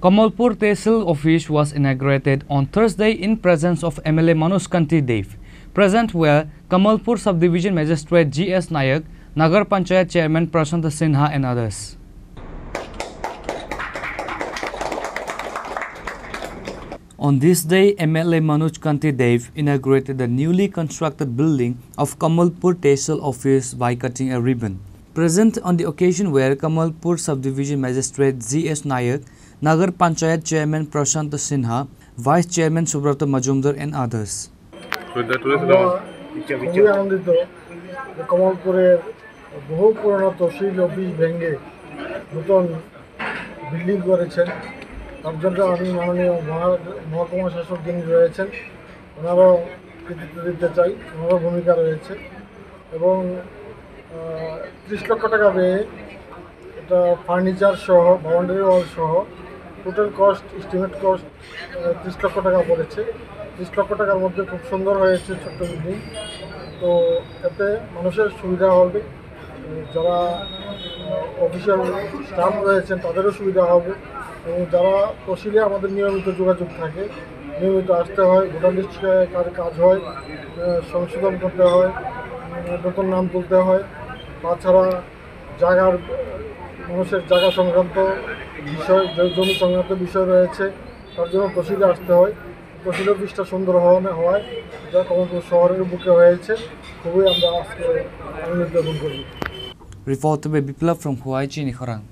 Kamalpur Tehsil office was inaugurated on Thursday in presence of MLA Manoj Kanti Dev. Present were Kamalpur Subdivision Magistrate G.S. Nayak, Nagar Panchayat Chairman Prashant Sinha and others. On this day, MLA Manoj Kanti Dev inaugurated the newly constructed building of Kamalpur Tehsil office by cutting a ribbon. Present on the occasion were Kamalpur Subdivision Magistrate G.S. Nayak, Nagar Panchayat Chairman Prashant Sinha, Vice Chairman Subrata Majumdar and others. কমলপুরের বহু পুরনো tehsil office ভেঙে নতুন building করেছেন। তার জন্য আমি মাননীয় মহকুমা শাসক যিনি রয়েছেন ওনারও কৃতিত্ব দিতে চাই, ওনারও ভূমিকা রয়েছে। এবং 30 লক্ষ টাকা ব্যয়ে এটা ফার্নিচার সহ বাউন্ডারি ওয়াল সহ টোটাল কস্ট এস্টিমেট কস্ট 30 লক্ষ টাকা পড়েছে। 30 লক্ষ টাকার মধ্যে খুব সুন্দর হয়েছে ছোট্ট বিল্ডিং। তো এতে মানুষের সুবিধা হবে, যারা অফিসিয়াল স্টাফ রয়েছেন তাদেরও সুবিধা হবে এবং যারা তহসিলে আমাদের নিয়মিত যোগাযোগ থাকে, নিয়মিত আসতে হয়, ভোটার লিস্টে কাজ হয়, সংশোধন করতে হয়, নতুন নাম তুলতে হয়, তাছাড়া মানুষের জায়গা সংক্রান্ত বিষয়, জমি সংক্রান্ত বিষয় রয়েছে, তার জন্য তহসিলে আসতে হয়। তহসিল অফিসটা সুন্দর হওয়ায় যা কমলপুর শহরের বুকে হয়েছে, খুবই আমরা আজকে আনন্দিত করি। Report by Biplab from Huaychi, Nikhorang.